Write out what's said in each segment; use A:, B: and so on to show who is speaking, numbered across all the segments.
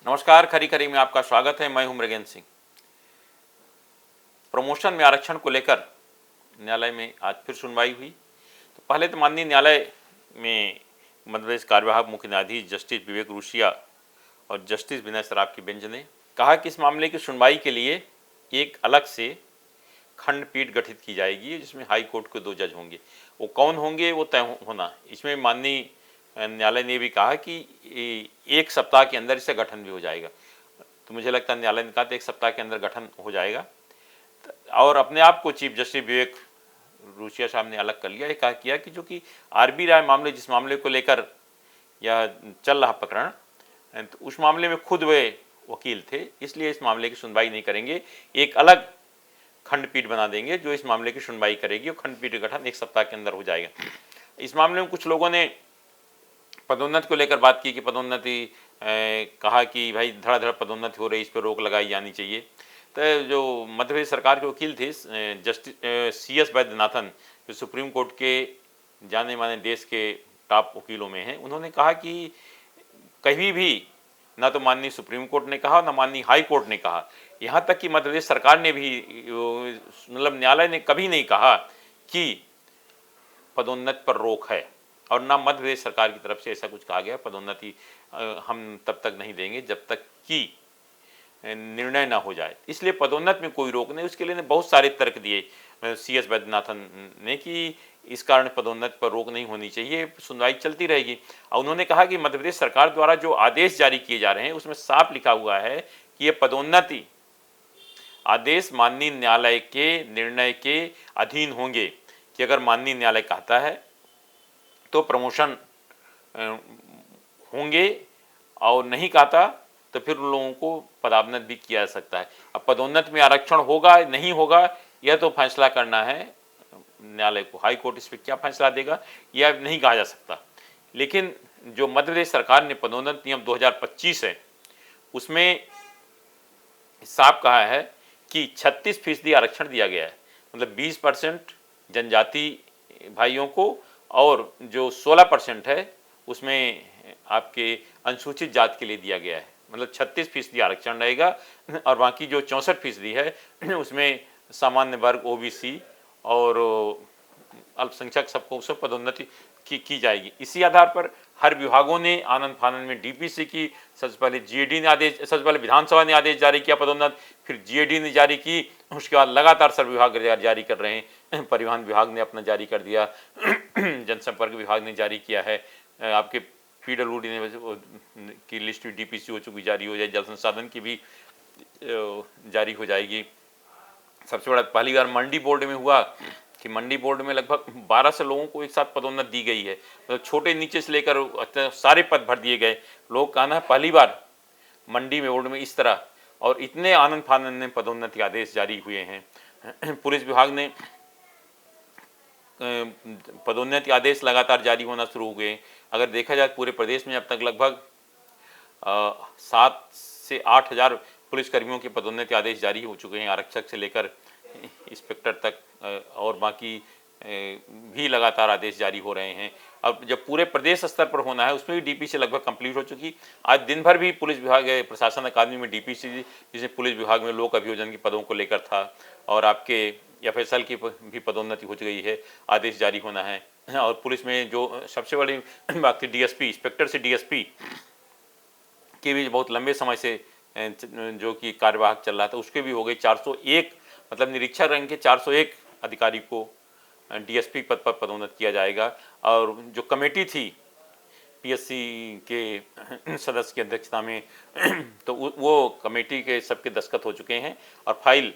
A: नमस्कार, खरी खरी में आपका स्वागत है। मैं हूं मृगेंद्र सिंह। प्रमोशन में आरक्षण को लेकर न्यायालय में आज फिर सुनवाई हुई। तो पहले तो माननीय न्यायालय में मध्य प्रदेश कार्यवाहक मुख्य न्यायाधीश जस्टिस विवेक रुशिया और जस्टिस विनय सराफ की बेंच ने कहा कि इस मामले की सुनवाई के लिए एक अलग से खंडपीठ गठित की जाएगी, जिसमें हाई कोर्ट के 2 जज होंगे। वो कौन होंगे वो तय होना। इसमें माननीय न्यायालय ने भी कहा कि 1 सप्ताह के अंदर इसका गठन भी हो जाएगा। तो मुझे लगता है न्यायालय ने कहा था 1 सप्ताह के अंदर गठन हो जाएगा। और अपने आप को चीफ जस्टिस विवेक रुशिया साहब ने अलग कर लिया। ये कहा किया कि जो कि आरबी राय मामले, जिस मामले को लेकर यह चल रहा प्रकरण, तो उस मामले में खुद वे वकील थे, इसलिए इस मामले की सुनवाई नहीं करेंगे। एक अलग खंडपीठ बना देंगे जो इस मामले की सुनवाई करेगी और खंडपीठ का गठन 1 सप्ताह के अंदर हो जाएगा। इस मामले में कुछ लोगों ने पदोन्नति को लेकर बात की कि पदोन्नति, कहा कि भाई धड़ाधड़ पदोन्नति हो रही, इस पर रोक लगाई जानी चाहिए। तो जो मध्य प्रदेश सरकार के वकील थे जस्टिस CS वैद्यनाथन, जो सुप्रीम कोर्ट के जाने माने देश के टॉप वकीलों में हैं, उन्होंने कहा कि कहीं भी ना तो माननीय सुप्रीम कोर्ट ने कहा, ना माननीय हाई कोर्ट ने कहा, यहाँ तक कि मध्य प्रदेश सरकार ने भी, मतलब न्यायालय ने कभी नहीं कहा कि पदोन्नति पर रोक है, और ना मध्य प्रदेश सरकार की तरफ से ऐसा कुछ कहा गया पदोन्नति हम तब तक नहीं देंगे जब तक कि निर्णय ना हो जाए। इसलिए पदोन्नति में कोई रोक नहीं। उसके लिए ने बहुत सारे तर्क दिए CS वैद्यनाथन ने कि इस कारण पदोन्नति पर रोक नहीं होनी चाहिए, सुनवाई चलती रहेगी। और उन्होंने कहा कि मध्य प्रदेश सरकार द्वारा जो आदेश जारी किए जा रहे हैं उसमें साफ लिखा हुआ है कि ये पदोन्नति आदेश माननीय न्यायालय के निर्णय के अधीन होंगे, कि अगर माननीय न्यायालय कहता है तो प्रमोशन होंगे, और नहीं कहता तो फिर उन लोगों को पदोन्नत भी किया जा सकता है। अब पदोन्नत में आरक्षण होगा नहीं होगा यह तो फैसला करना है न्यायालय को। हाई कोर्ट इस पर क्या फैसला देगा यह नहीं कहा जा सकता। लेकिन जो मध्य प्रदेश सरकार ने पदोन्नत नियम 2025 है उसमें साफ कहा है कि 36% आरक्षण दिया गया है, मतलब 20% जनजाति भाइयों को, और जो 16% है उसमें आपके अनुसूचित जाति के लिए दिया गया है, मतलब 36% आरक्षण रहेगा। और बाकी जो 64% है उसमें सामान्य वर्ग, OBC और अल्पसंख्यक सबको उसमें पदोन्नति की जाएगी। इसी आधार पर हर विभागों ने आनंद फानंद में DPC की, सबसे पहले GAD ने आदेश, सबसे पहले विधानसभा ने आदेश जारी किया पदोन्नत, फिर GAD ने जारी की, उसके बाद लगातार सब विभाग जारी कर रहे हैं। परिवहन विभाग ने अपना जारी कर दिया, जनसंपर्क विभाग ने जारी किया है, आपके PWD ने की लिस्ट भी DPC हो चुकी, जारी हो जाए, जल संसाधन की भी जारी हो जाएगी। सबसे बड़ा पहली बार मंडी बोर्ड में हुआ कि मंडी बोर्ड में लगभग 1200 लोगों को एक साथ पदोन्नत दी गई है, मतलब छोटे नीचे से लेकर सारे पद भर दिए गए। लोग कहना है पहली बार मंडी में बोर्ड में इस तरह, और इतने आनंद फानंद में पदोन्नति आदेश जारी हुए हैं। पुलिस विभाग ने पदोन्नति आदेश लगातार जारी होना शुरू हो गए। अगर देखा जाए पूरे प्रदेश में अब तक लगभग 7 से 8 हज़ार पुलिसकर्मियों के पदोन्नति आदेश जारी हो चुके हैं, आरक्षक से लेकर इंस्पेक्टर तक, और बाकी भी लगातार आदेश जारी हो रहे हैं। अब जब पूरे प्रदेश स्तर पर होना है उसमें भी DPC लगभग कंप्लीट हो चुकी। आज दिन भर भी पुलिस विभाग प्रशासन अकादमी में DPC, जिसमें पुलिस विभाग में लोक अभियोजन के पदों को लेकर था, और आपके FSL की भी पदोन्नति हो गई है, आदेश जारी होना है। और पुलिस में जो सबसे बड़ी बात थी DSP, इंस्पेक्टर से DSP के भी बहुत लंबे समय से जो कि कार्यवाहक चल रहा था, उसके भी हो गई 401, मतलब निरीक्षक रैंक के 401 अधिकारी को DSP पद पर पदोन्नत किया जाएगा। और जो कमेटी थी PSC के सदस्य की अध्यक्षता में, तो वो कमेटी के सबके दस्तखत हो चुके हैं और फाइल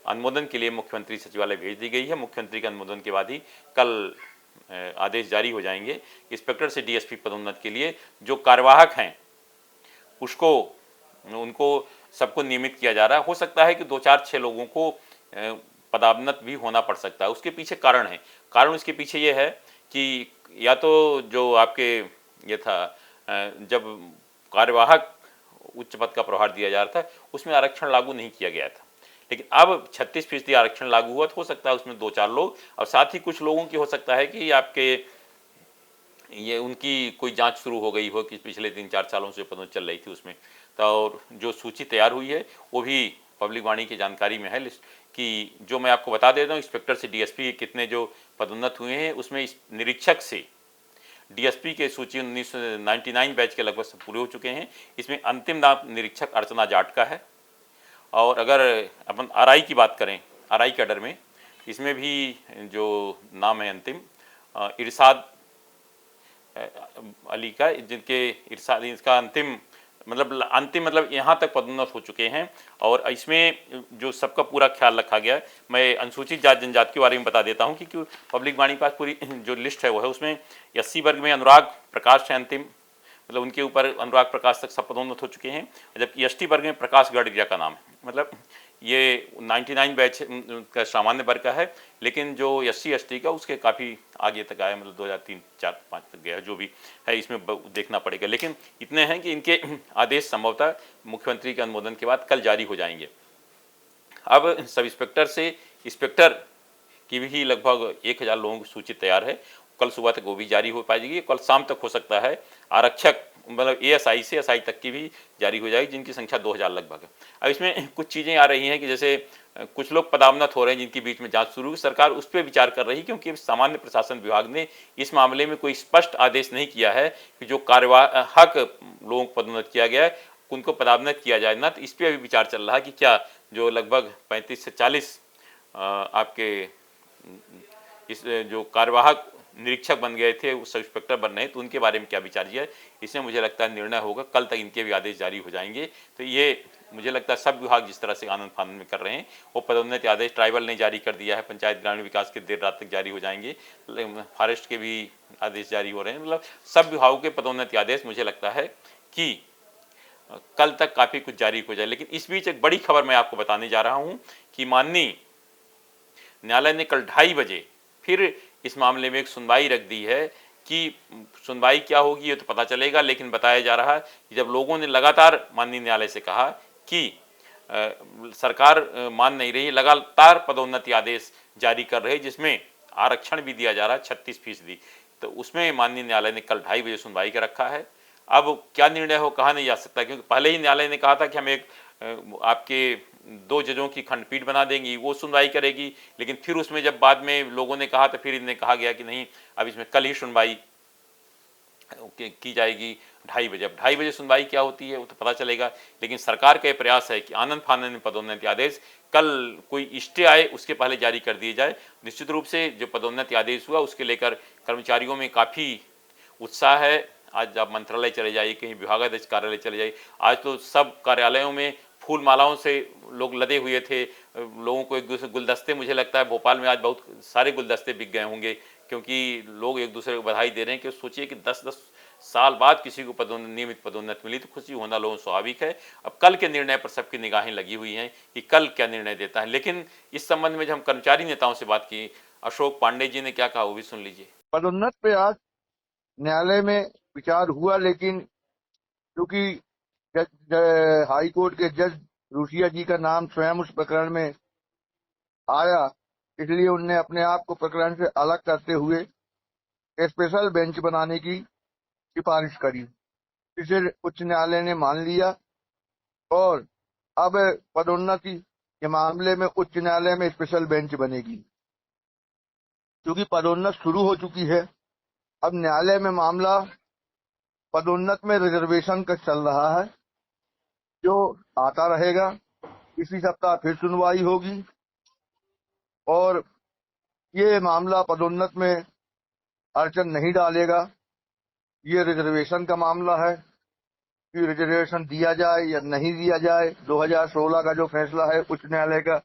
A: अनुमोदन के लिए मुख्यमंत्री सचिवालय भेज दी गई है। मुख्यमंत्री के अनुमोदन के बाद ही कल आदेश जारी हो जाएंगे। इंस्पेक्टर से DSP पदोन्नत के लिए जो कार्यवाहक हैं उनको सबको नियमित किया जा रहा है। हो सकता है कि 2-4-6 लोगों को पदोन्नत भी होना पड़ सकता है। उसके पीछे कारण है, कारण उसके पीछे ये है कि या तो जो आपके ये था, जब कार्यवाहक उच्च पद का प्रभार दिया जा रहा था उसमें आरक्षण लागू नहीं किया गया था, लेकिन अब 36% आरक्षण लागू हुआ, तो हो सकता है उसमें 2-4 लोग, और साथ ही कुछ लोगों की हो सकता है कि आपके ये उनकी कोई जांच शुरू हो गई हो कि पिछले 3-4 सालों से पदोन्नति चल रही थी उसमें, तो और जो सूची तैयार हुई है वो भी पब्लिक वाणी की जानकारी में है लिस्ट कि जो मैं आपको बता देता हूँ, इंस्पेक्टर से डीएसपी कितने जो पदोन्नत हुए हैं उसमें इस निरीक्षक से डीएसपी के सूची 1999 बैच के लगभग सब पूरे हो चुके हैं। इसमें अंतिम नाम निरीक्षक अर्चना जाट का है। और अगर अपन आरआई की बात करें, आरआई कैडर में इसमें भी जो नाम है अंतिम इरशाद अली का, जिनके इरशाद इसका अंतिम मतलब यहाँ तक पदोन्नत हो चुके हैं। और इसमें जो सबका पूरा ख्याल रखा गया है, मैं अनुसूचित जाति जनजाति के बारे में बता देता हूँ कि पब्लिक वाणी पास पूरी जो लिस्ट है वो है। उसमें 80 वर्ग में अनुराग प्रकाश है अंतिम, मतलब उनके ऊपर अनुराग प्रकाश तक सब पदोन्नत हो चुके हैं। जबकि एसटी वर्ग में प्रकाश गढ़गिया का नाम है, मतलब ये 99 बैच का सामान्य वर्ग का है, लेकिन जो एससी एसटी का उसके काफ़ी आगे तक आया, मतलब 2003, 4, 5 तक गया, जो भी है इसमें देखना पड़ेगा। लेकिन इतने हैं कि इनके आदेश संभवतः मुख्यमंत्री के अनुमोदन के बाद कल जारी हो जाएंगे। अब सब इंस्पेक्टर से इंस्पेक्टर की भी लगभग 1000 लोगों की सूची तैयार है। कल सुबह तक वो भी जारी हो पाएगी, कल शाम तक हो सकता है। आरक्षक मतलब एएसआई से एसआई तक की भी जारी हो जाएगी, जिनकी संख्या 2000 लगभग है। अब इसमें कुछ चीज़ें आ रही हैं कि जैसे कुछ लोग पदावनत हो रहे हैं जिनके बीच में जांच शुरू, सरकार उस पर विचार कर रही है, क्योंकि सामान्य प्रशासन विभाग ने इस मामले में कोई स्पष्ट आदेश नहीं किया है कि जो कार्यवाहक लोगों को पदोन्नत किया गया है उनको पदावनत किया जाए ना। तो इस पर अभी विचार चल रहा है कि क्या जो लगभग 35 से 40 आपके इस जो कार्यवाहक निरीक्षक बन गए थे वो सब इंस्पेक्टर बन रहे हैं, तो उनके बारे में क्या विचार किया है, इसमें मुझे लगता है निर्णय होगा। कल तक इनके भी आदेश जारी हो जाएंगे। तो ये मुझे लगता है सब विभाग जिस तरह से आनंद फानंद में कर रहे हैं, वो पदोन्नति आदेश ट्राइबल ने जारी कर दिया है, पंचायत ग्रामीण विकास के देर रात तक जारी हो जाएंगे, फॉरेस्ट के भी आदेश जारी हो रहे हैं। मतलब सब विभागों के पदोन्नति आदेश मुझे लगता है कि कल तक काफ़ी कुछ जारी हो जाए। लेकिन इस बीच एक बड़ी खबर मैं आपको बताने जा रहा हूँ कि माननीय न्यायालय ने कल 2:30 बजे फिर इस मामले में एक सुनवाई रख दी है। कि सुनवाई क्या होगी ये तो पता चलेगा, लेकिन बताया जा रहा है कि जब लोगों ने लगातार माननीय न्यायालय से कहा कि सरकार मान नहीं रही, लगातार पदोन्नति आदेश जारी कर रहे जिसमें आरक्षण भी दिया जा रहा है 36%, तो उसमें माननीय न्यायालय ने कल 2:30 बजे सुनवाई का रखा है। अब क्या निर्णय हो कहा नहीं जा सकता, क्योंकि पहले ही न्यायालय ने कहा था कि हम एक आपके 2 जजों की खंडपीठ बना देंगी, वो सुनवाई करेगी। लेकिन फिर उसमें जब बाद में लोगों ने कहा तो फिर इन्हें कहा गया कि नहीं, अब इसमें कल ही सुनवाई की जाएगी 2:30 बजे। अब 2:30 बजे सुनवाई क्या होती है वो तो पता चलेगा। लेकिन सरकार का ये प्रयास है कि आनंद फानंद में पदोन्नति आदेश कल कोई स्टे आए उसके पहले जारी कर दिए जाए। निश्चित रूप से जो पदोन्नति आदेश हुआ उसके लेकर कर्मचारियों में काफ़ी उत्साह है। आज आप मंत्रालय चले जाइए, कहीं विभागाध्यक्ष कार्यालय चले जाइए, आज तो सब कार्यालयों में फूल मालाओं से लोग लदे हुए थे। लोगों को एक दूसरे गुलदस्ते, मुझे लगता है भोपाल में आज बहुत सारे गुलदस्ते बिक गए होंगे, क्योंकि लोग एक दूसरे को बधाई दे रहे हैं। कि सोचिए कि 10-10 साल बाद किसी को नियमित पदोन्नत मिली, तो खुशी होना लोगों स्वाभाविक है। अब कल के निर्णय पर सबकी निगाहें लगी हुई हैं कि कल क्या निर्णय देता है। लेकिन इस संबंध में जब हम कर्मचारी नेताओं से बात की, अशोक पांडे जी ने क्या कहा वो भी सुन लीजिए।
B: पदोन्नत पे आज न्यायालय में विचार हुआ, लेकिन क्योंकि हाई कोर्ट के जज रूसिया जी का नाम स्वयं उस प्रकरण में आया, इसलिए उनने अपने आप को प्रकरण से अलग करते हुए स्पेशल बेंच बनाने की सिफारिश करी। इसे उच्च न्यायालय ने मान लिया और अब पदोन्नति के मामले में उच्च न्यायालय में स्पेशल बेंच बनेगी। क्योंकि पदोन्नत शुरू हो चुकी है, अब न्यायालय में मामला पदोन्नत में रिजर्वेशन का चल रहा है, जो आता रहेगा। इसी सप्ताह फिर सुनवाई होगी और ये मामला पदोन्नत में अड़चन नहीं डालेगा। ये रिजर्वेशन का मामला है कि रिजर्वेशन दिया जाए या नहीं दिया जाए। 2016 का जो फैसला है उच्च न्यायालय का,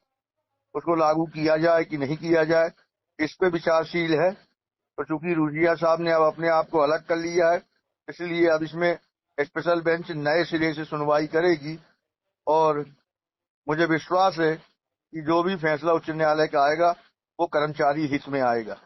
B: उसको लागू किया जाए कि नहीं किया जाए, इस पे विचारशील है। तो चूंकि रूजिया साहब ने अब अपने आप को अलग कर लिया है, इसलिए अब इसमें स्पेशल बेंच नए सिरे से सुनवाई करेगी और मुझे विश्वास है कि जो भी फैसला उच्च न्यायालय का आएगा वो कर्मचारी हित में आएगा।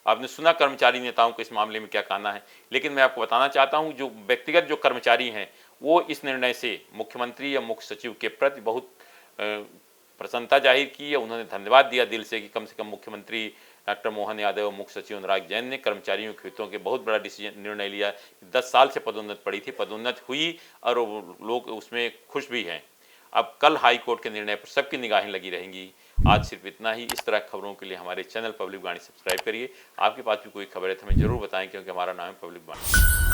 A: आपने सुना कर्मचारी नेताओं को इस मामले में क्या कहना है। लेकिन मैं आपको बताना चाहता हूं, जो व्यक्तिगत जो कर्मचारी हैं वो इस निर्णय से मुख्यमंत्री या मुख्य सचिव के प्रति बहुत प्रसन्नता जाहिर की है। उन्होंने धन्यवाद दिया दिल से कि कम मुख्यमंत्री डॉक्टर मोहन यादव, मुख्य सचिव अनुराग जैन ने कर्मचारियों के हितों के बहुत बड़ा निर्णय लिया। 10 साल से पदोन्नति पड़ी थी, पदोन्नति हुई और लोग उसमें खुश भी हैं। अब कल हाई कोर्ट के निर्णय पर सबकी निगाहें लगी रहेंगी। आज सिर्फ इतना ही। इस तरह खबरों के लिए हमारे चैनल पब्लिक वाणी सब्सक्राइब करिए। आपके पास भी कोई खबर है तो हमें जरूर बताएं, क्योंकि हमारा नाम है पब्लिक वाणी।